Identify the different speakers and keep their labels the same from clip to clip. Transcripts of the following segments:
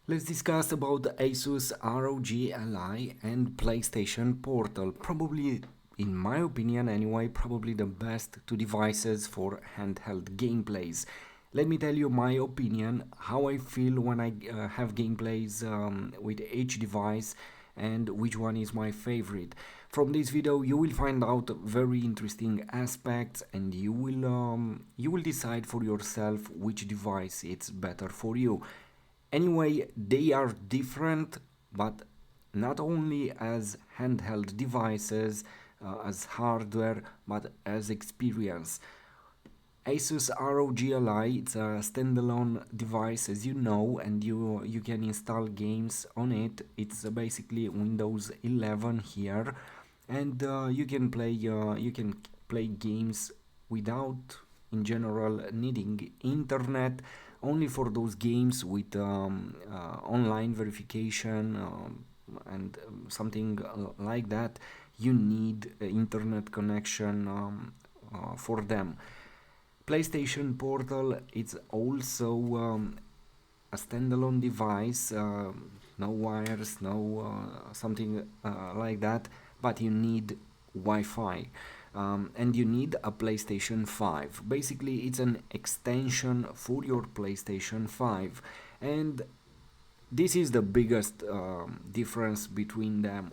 Speaker 1: Let's discuss about the Asus ROG Ally and PlayStation Portal. Probably, in my opinion anyway, probably the best two devices for handheld gameplays. Let me tell you my opinion, how I feel when I have gameplays with each device and which one is my favorite. From this video you will find out very interesting aspects and you will decide for yourself which device it's better for you. Anyway, they are different, but not only as handheld devices, as hardware, but as experience. Asus ROG Ally, it's a standalone device, as you know, and you can install games on it. It's basically Windows 11 here, and you can play games without, in general, needing internet. Only for those games with online verification and something like that, you need internet connection for them. PlayStation Portal is also a standalone device, no wires, no something like that, but you need Wi-Fi. And you need a PlayStation 5. Basically, it's an extension for your PlayStation 5, and this is the biggest difference between them.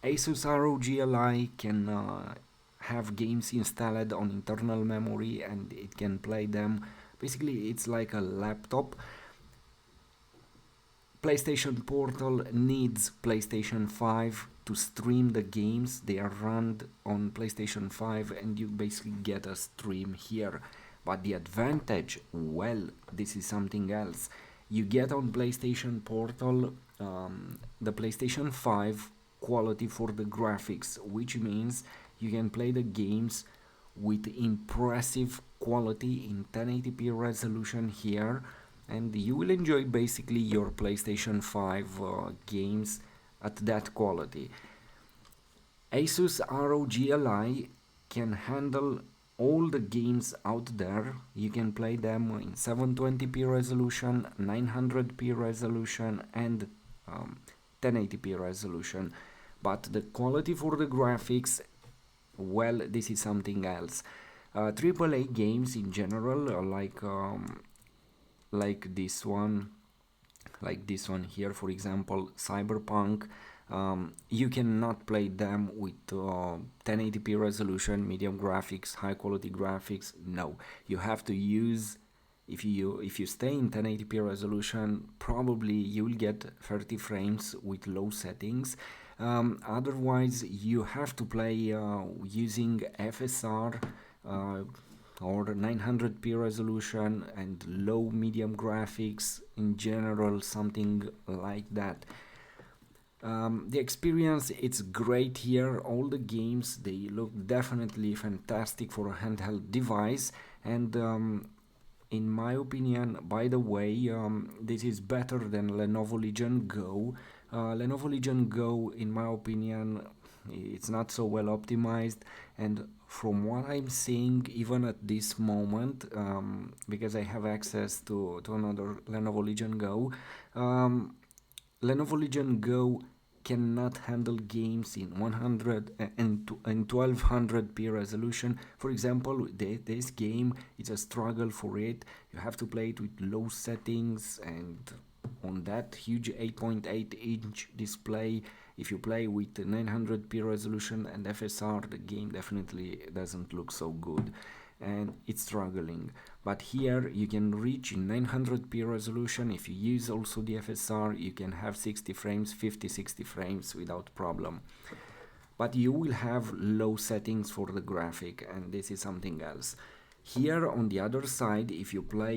Speaker 1: Asus ROG Ally can have games installed on internal memory and it can play them. Basically, it's like a laptop. PlayStation Portal needs PlayStation 5 to stream the games. They are run on PlayStation 5 and you basically get a stream here. But the advantage, well, this is something else. You get on PlayStation Portal the PlayStation 5 quality for the graphics, which means you can play the games with impressive quality in 1080p resolution here, and you will enjoy basically your PlayStation 5 games at that quality. Asus ROG Ally can handle all the games out there. You can play them in 720p resolution, 900p resolution, and 1080p resolution. But the quality for the graphics, well, this is something else. AAA games in general, like this one, like this one here, for example, Cyberpunk. You cannot play them with 1080p resolution, medium graphics, high quality graphics. No, you have to use. If you stay in 1080p resolution, probably you will get 30 frames with low settings. Otherwise, you have to play using FSR uh, or 900p resolution and low medium graphics in general, something like that. The experience, it's great here. All the games, they look definitely fantastic for a handheld device, and in my opinion, by the way, this is better than Lenovo Legion Go. Lenovo Legion Go, in my opinion, it's not so well optimized, and from what I'm seeing, even at this moment, because I have access to another Lenovo Legion Go, um, Lenovo Legion Go cannot handle games in 100 and 1200p resolution. For example, this game, it's a struggle for it. You have to play it with low settings and on that huge 8.8-inch display. If you play with 900p resolution and FSR, the game definitely doesn't look so good and it's struggling. But here you can reach in 900p resolution. If you use also the FSR, you can have 60 frames, 50-60 frames without problem. But you will have low settings for the graphic, and this is something else. Here on the other side, if you play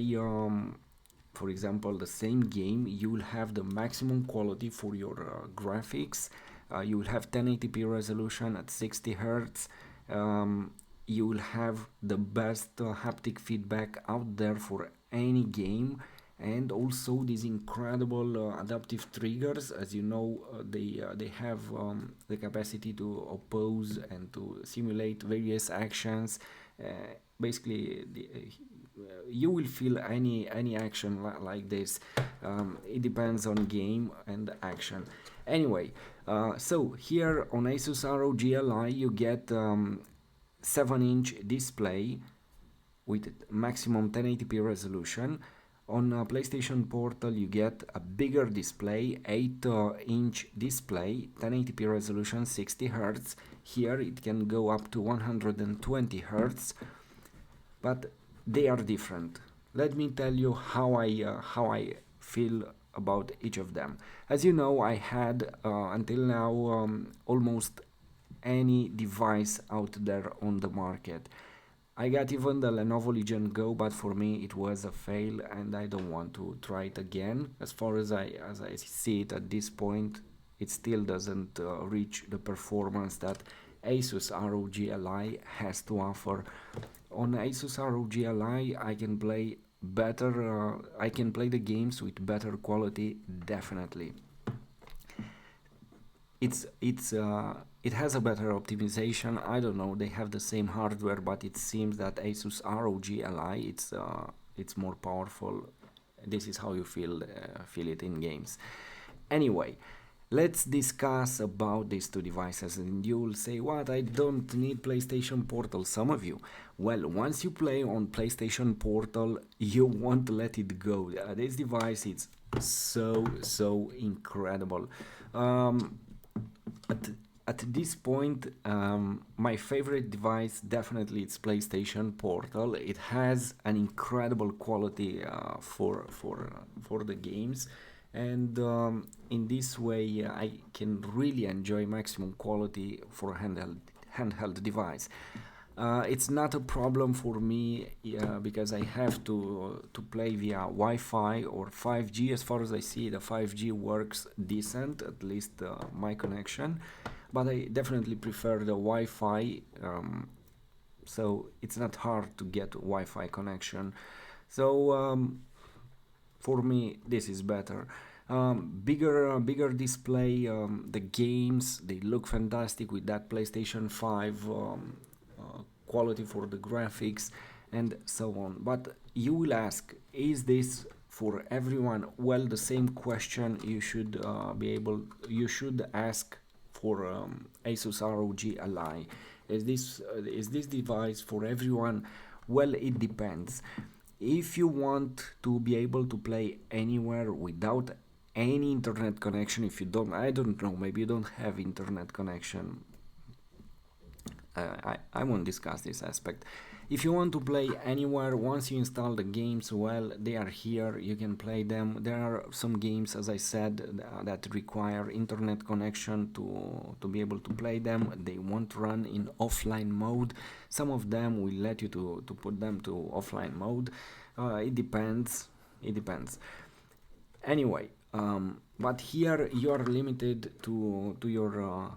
Speaker 1: for example the same game, you will have the maximum quality for your graphics. You will have 1080p resolution at 60 hertz. You will have the best haptic feedback out there for any game, and also these incredible adaptive triggers. As you know, they have the capacity to oppose and to simulate various actions. Basically, you will feel any action like this. It depends on game and action. Anyway, so here on Asus ROG Ally you get 7-inch display with maximum 1080p resolution. On PlayStation Portal you get a bigger display, 8-inch display, 1080p resolution, 60 Hz. Here it can go up to 120 Hz, but they are different. Let me tell you how I feel about each of them. As you know, I had until now almost any device out there on the market. I got even the Lenovo Legion Go, but for me it was a fail and I don't want to try it again. As far as I see it at this point, it still doesn't reach the performance that Asus ROG Ally has to offer. On Asus ROG Ally I can play better, I can play the games with better quality, definitely. It has a better optimization. I don't know, they have the same hardware, but it seems that Asus ROG Ally it's more powerful. This is how you feel it in games. Anyway, let's discuss about these two devices, and you'll say, what, I don't need PlayStation Portal, some of you. Well, once you play on PlayStation Portal, you won't let it go. This device is so incredible. um, at, at this point, my favorite device definitely it's PlayStation Portal. It has an incredible quality for the games, and in this way I can really enjoy maximum quality for a handheld device. It's not a problem for me because I have to play via Wi-Fi or 5G. As far as I see, the 5G works decent, at least my connection. But I definitely prefer the Wi-Fi, so it's not hard to get Wi-Fi connection. So for me, this is better. Bigger display. The games they look fantastic with that PlayStation 5 quality for the graphics and so on. But you will ask, is this for everyone? Well, the same question you should ask for Asus ROG Ally. Is this device for everyone? Well, it depends. If you want to be able to play anywhere without any internet connection, if you don't, I don't know, maybe you don't have internet connection, I won't discuss this aspect. If you want to play anywhere, once you install the games, well, they are here, you can play them. There are some games, as I said, that require internet connection to be able to play them. They won't run in offline mode. Some of them will let you to put them to offline mode. It depends. It depends. Anyway, but here you are limited to your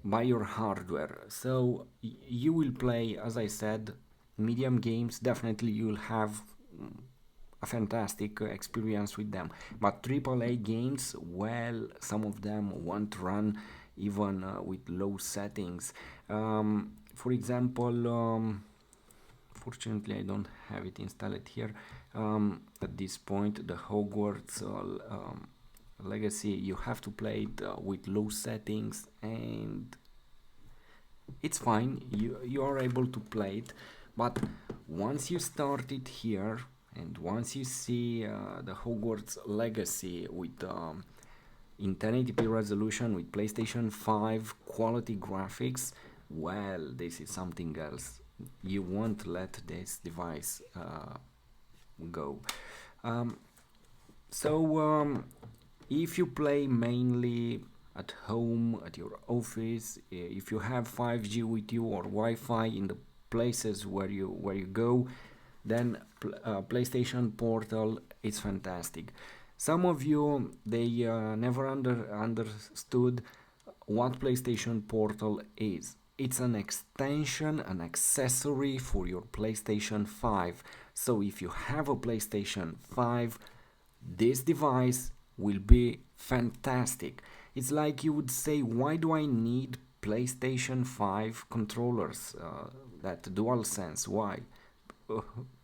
Speaker 1: by your hardware. So you will play, as I said, medium games. Definitely you will have a fantastic experience with them. But AAA games, well, some of them won't run even with low settings. For example, fortunately I don't have it installed here. At this point, the Hogwarts Legacy, you have to play it with low settings, and it's fine, you are able to play it. But once you start it here, and once you see the Hogwarts Legacy with in 1080p resolution with PlayStation 5 quality graphics, well, this is something else. You won't let this device go. So if you play mainly at home, at your office, if you have 5G with you or Wi-Fi in the places where you go, then PlayStation Portal is fantastic. Some of you they never understood what PlayStation Portal is. It's an extension, an accessory for your PlayStation 5. So if you have a PlayStation 5, this device will be fantastic. It's like you would say, why do I need PlayStation 5 controllers? That DualSense, why?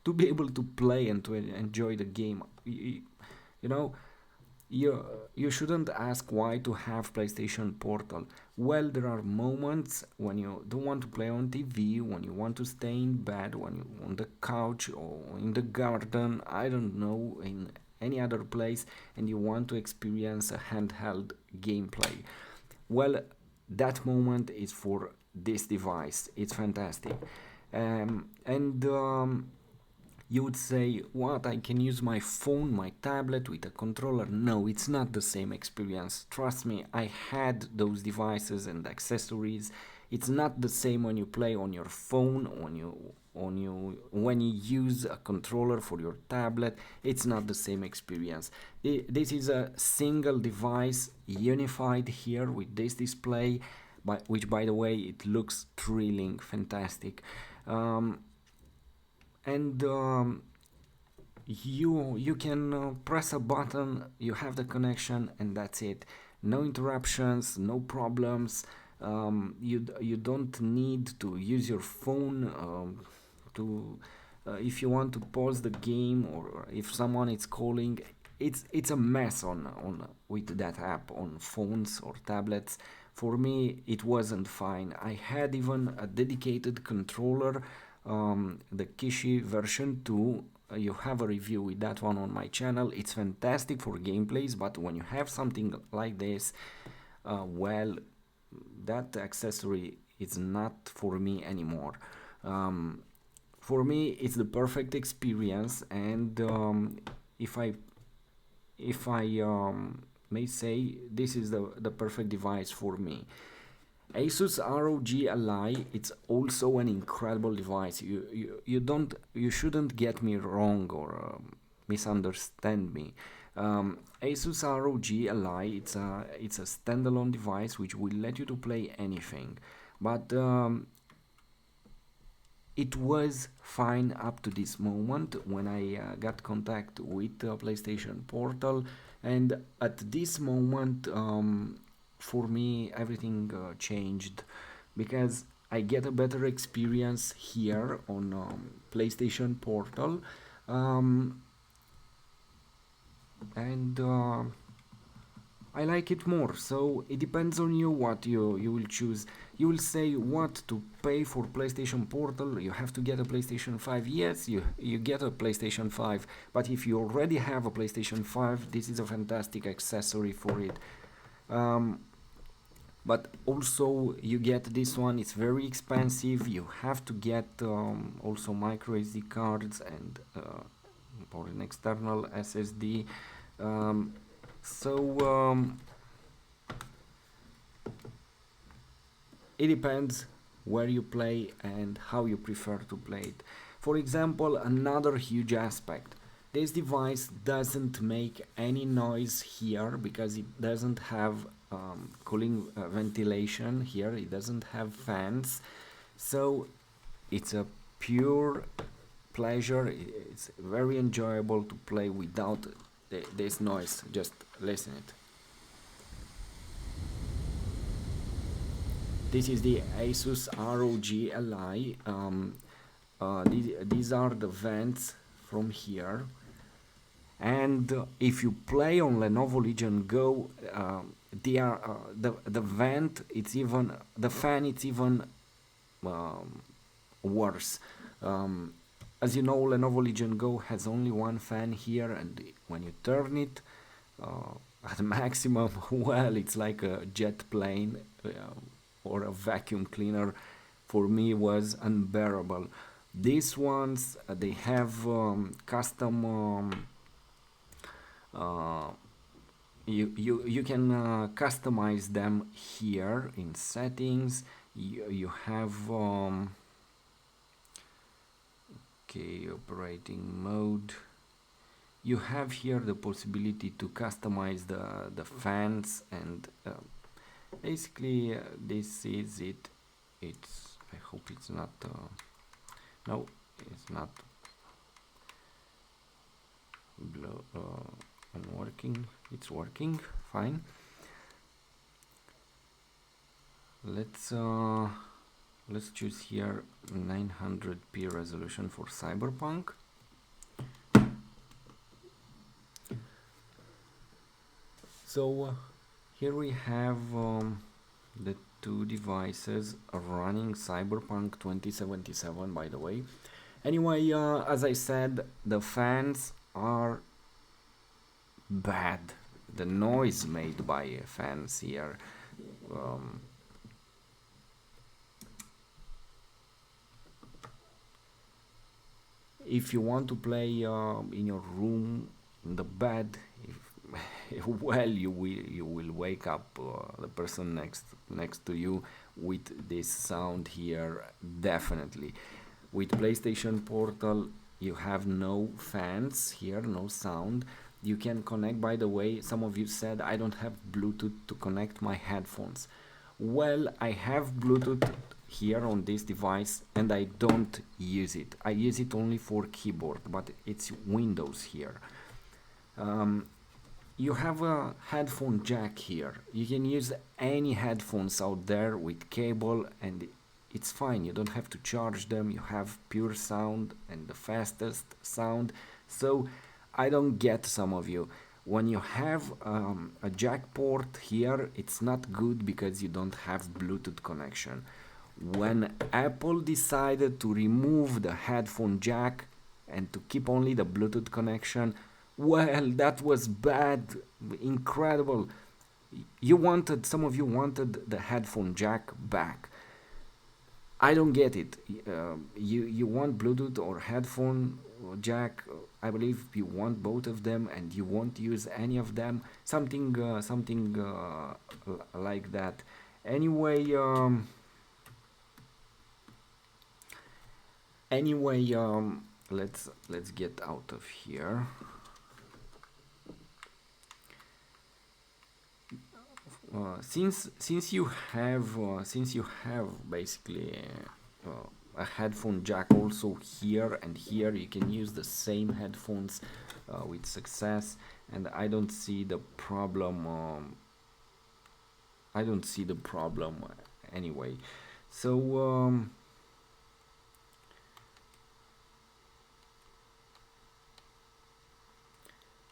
Speaker 1: to be able to play and to enjoy the game. You know, you shouldn't ask why to have PlayStation Portal. Well, there are moments when you don't want to play on TV, when you want to stay in bed, when you on the couch or in the garden, I don't know, in any other place, and you want to experience a handheld gameplay. Well, that moment is for this device. It's fantastic. And You would say, what, I can use my phone, my tablet with a controller? No, it's not the same experience. Trust me, I had those devices and accessories. It's not the same when you play on your phone, when you use a controller for your tablet. It's not the same experience. This is a single device unified here with this display, which, by the way, it looks thrilling, fantastic. And You can press a button, you have the connection, and that's it. No interruptions, no problems. You don't need to use your phone to if you want to pause the game, or if someone is calling. It's a mess on with that app on phones or tablets. For me, it wasn't fine. I had even a dedicated controller, the Kishi version 2. You have a review with that one on my channel. It's fantastic for gameplays, but when you have something like this, well, that accessory is not for me anymore. For me, it's the perfect experience, and if I may say, this is the perfect device for me. Asus ROG Ally, it's also an incredible device. You shouldn't get me wrong or misunderstand me. Asus ROG Ally, it's a standalone device which will let you to play anything, but it was fine up to this moment when I got contact with PlayStation Portal, and at this moment, for me, everything changed, because I get a better experience here on PlayStation Portal, and I like it more. So it depends on you what you will choose. You will say what to pay for PlayStation Portal. You have to get a PlayStation 5. Yes, you get a PlayStation 5. But if you already have a PlayStation 5, this is a fantastic accessory for it. But also you get this one. It's very expensive. You have to get also micro SD cards and or an external SSD. So it depends where you play and how you prefer to play it. For example, another huge aspect, this device doesn't make any noise here because it doesn't have cooling ventilation here, it doesn't have fans, so it's a pure pleasure. It's very enjoyable to play without this noise. Just listen it. This is the Asus ROG Ally. These are the vents from here, and if you play on Lenovo Legion Go, the vent, it's even, the fan, it's even worse. As you know, Lenovo Legion Go has only one fan here, and when you turn it at maximum, well, it's like a jet plane or a vacuum cleaner. For me, was unbearable. These ones, they have custom. You can customize them here in settings. You have okay, operating mode. You have here the possibility to customize the fans, and basically this is it. It's, I hope it's not no, it's not unworking. It's working fine. Let's choose here 900p resolution for Cyberpunk. So here we have the two devices running Cyberpunk 2077, by the way. Anyway, as I said, the fans are bad. The noise made by fans here. Um, if you want to play in your room, in the bed, well, you will wake up the person next to you with this sound here, definitely. With PlayStation Portal, you have no fans here, no sound. You can connect, by the way, some of you said I don't have Bluetooth to connect my headphones. Well, I have Bluetooth here on this device and I don't use it. I use it only for keyboard, but it's Windows here. Um, you have a headphone jack here. You can use any headphones out there with cable and it's fine. You don't have to charge them. You have pure sound and the fastest sound. So I don't get some of you. When you have a jack port here, it's not good because you don't have Bluetooth connection. When Apple decided to remove the headphone jack and to keep only the Bluetooth connection, well, that was bad, incredible. Some of you wanted the headphone jack back. I don't get it. You want Bluetooth or headphone jack? I believe you want both of them, and you won't use any of them. Something like that. Anyway, anyway, let's get out of here. Since you have basically a headphone jack also here and here, you can use the same headphones with success, and I don't see the problem. I don't see the problem anyway. So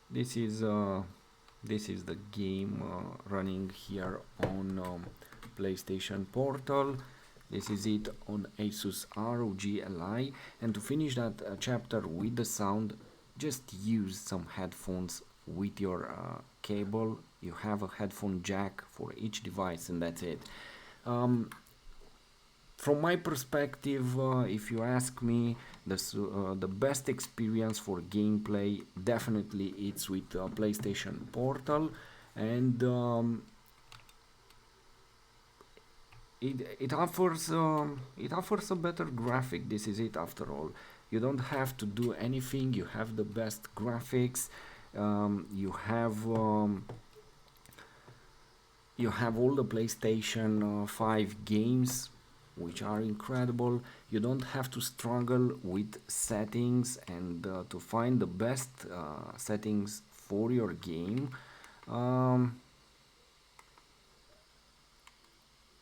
Speaker 1: this is the game running here on PlayStation Portal. This is it on Asus Rog Ally. And to finish that chapter with the sound, just use some headphones with your cable. You have a headphone jack for each device, and that's it. From my perspective, if you ask me, the best experience for gameplay definitely it's with PlayStation Portal, and it offers a better graphic. This is it after all. You don't have to do anything. You have the best graphics. You have all the PlayStation 5 games, which are incredible. You don't have to struggle with settings and to find the best settings for your game.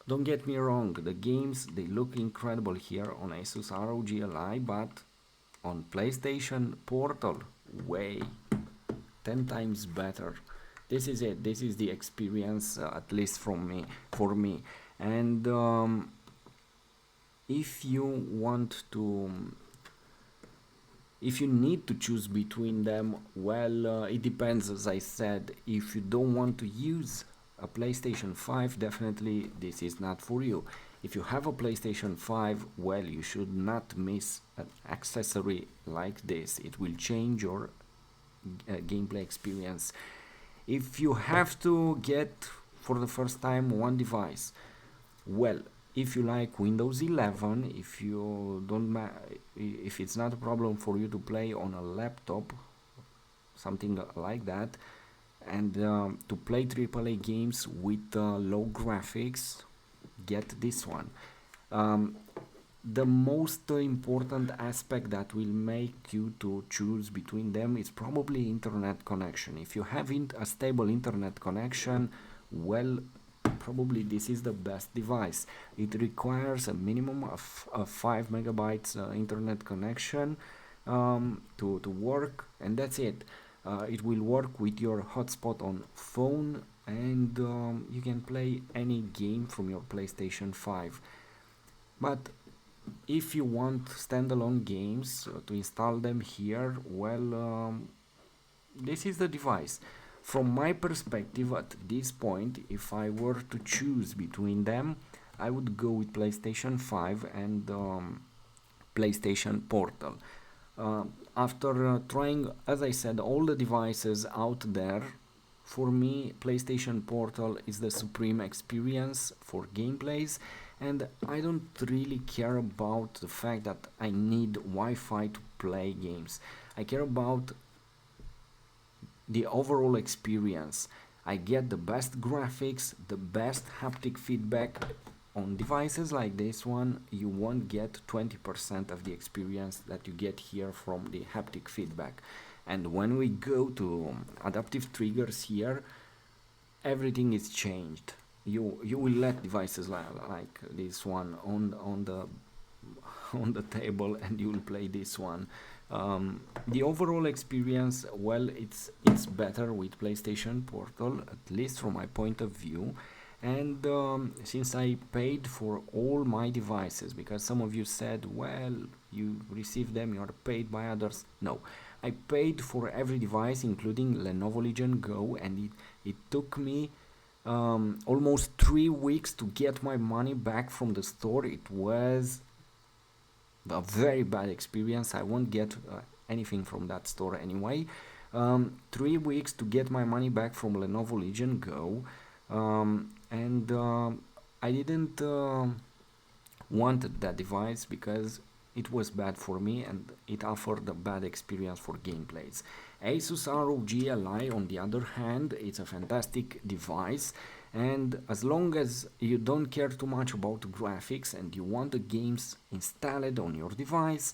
Speaker 1: Don't get me wrong, the games, they look incredible here on Asus ROG Ally, but on PlayStation Portal, way 10 times better. This is it. This is the experience, at least for me. And if you need to choose between them, well, it depends. As I said, if you don't want to use a PlayStation 5, definitely this is not for you. If you have a PlayStation 5, well, you should not miss an accessory like this. It will change your gameplay experience. If you have to get for the first time one device, well, if you like Windows 11, if it's not a problem for you to play on a laptop, something like that, and to play AAA games with low graphics, get this one. The most important aspect that will make you to choose between them is probably internet connection. If you have a stable internet connection, well, probably this is the best device. It requires a minimum of 5 megabytes internet connection to work, and that's it. It will work with your hotspot on phone and you can play any game from your PlayStation 5. But if you want standalone games to install them here, well, this is the device. From my perspective, at this point, if I were to choose between them, I would go with PlayStation 5 and PlayStation Portal. After trying, as I said, all the devices out there, for me, PlayStation Portal is the supreme experience for gameplays, and I don't really care about the fact that I need Wi-Fi to play games. I care about the overall experience. I get the best graphics, the best haptic feedback. On devices like this one, you won't get 20% of the experience that you get here from the haptic feedback. And when we go to adaptive triggers here, everything is changed. You will let devices like this one on the on the table, and you will play this one. The overall experience, well, it's better with PlayStation Portal, at least from my point of view. And since I paid for all my devices, because some of you said, well, you receive them, you are paid by others. No, I paid for every device, including Lenovo Legion Go, and it took me almost 3 weeks to get my money back from the store. It was a very bad experience. I won't get anything from that store anyway. 3 weeks to get my money back from Lenovo Legion Go, and I didn't wanted that device because it was bad for me and it offered a bad experience for gameplays. Asus ROG Ally, on the other hand, it's a fantastic device, and as long as you don't care too much about graphics and you want the games installed on your device,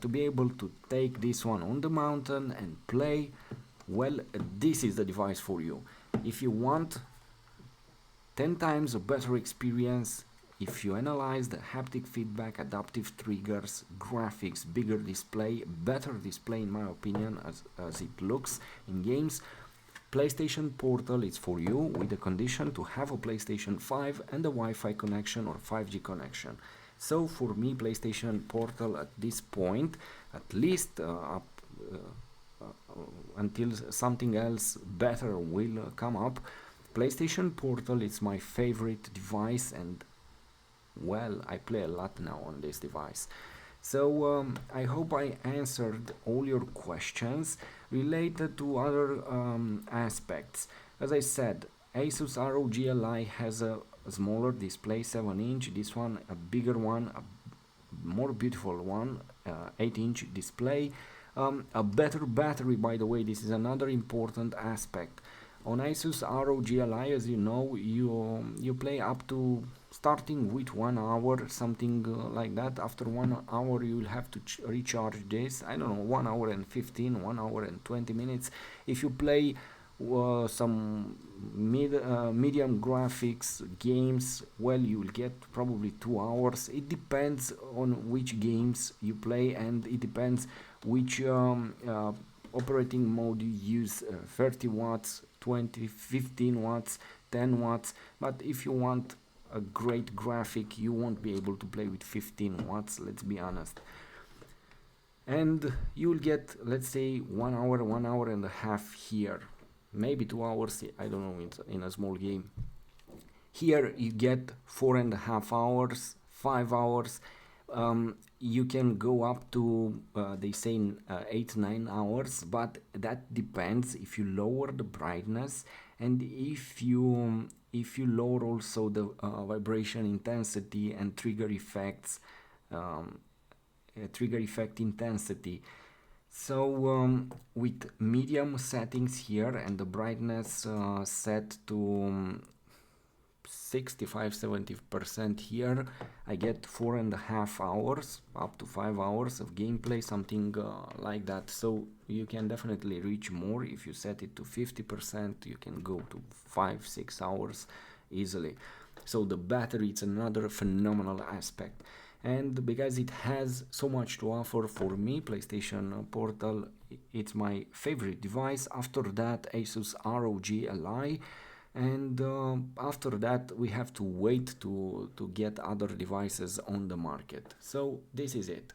Speaker 1: to be able to take this one on the mountain and play, well, this is the device for you. If you want 10 times a better experience, if you analyze the haptic feedback, adaptive triggers, graphics, bigger display, better display in my opinion as it looks in games, PlayStation Portal is for you, with the condition to have a PlayStation 5 and a Wi-Fi connection or 5G connection. So for me, PlayStation Portal at this point, at least until something else better will come up, PlayStation Portal is my favorite device, and well, I play a lot now on this device. So I hope I answered all your questions related to other aspects. As I said, Asus ROG Ally has a smaller display, 7-inch. This one a bigger one, a more beautiful one, 8-inch display. A better battery, by the way. This is another important aspect. On Asus ROG Ally, as you know, you play up to starting with 1 hour, something like that. After 1 hour you will have to recharge this. I don't know, 1 hour and 15, 1 hour and 20 minutes. If you play some medium graphics games, well, you will get probably 2 hours. It depends on which games you play, and it depends which operating mode you use, 30 watts, 20, 15 watts, 10 watts. But if you want a great graphic, you won't be able to play with 15 watts, let's be honest. And you'll get, let's say, 1 hour, 1 hour and a half here, maybe 2 hours, I don't know, in a small game. Here you get 4.5 hours, 5 hours. You can go up to they say 8-9 hours, but that depends if you lower the brightness, and if you lower also the vibration intensity and trigger effect intensity. So with medium settings here and the brightness set to 65-70% here, I get 4.5 hours, up to 5 hours of gameplay, something like that. So you can definitely reach more. If you set it to 50%, you can go to 5-6 hours easily. So the battery, it's another phenomenal aspect, and because it has so much to offer, for me, PlayStation Portal, it's my favorite device. After that, Asus ROG Ally. and after that we have to wait to get other devices on the market. So this is it.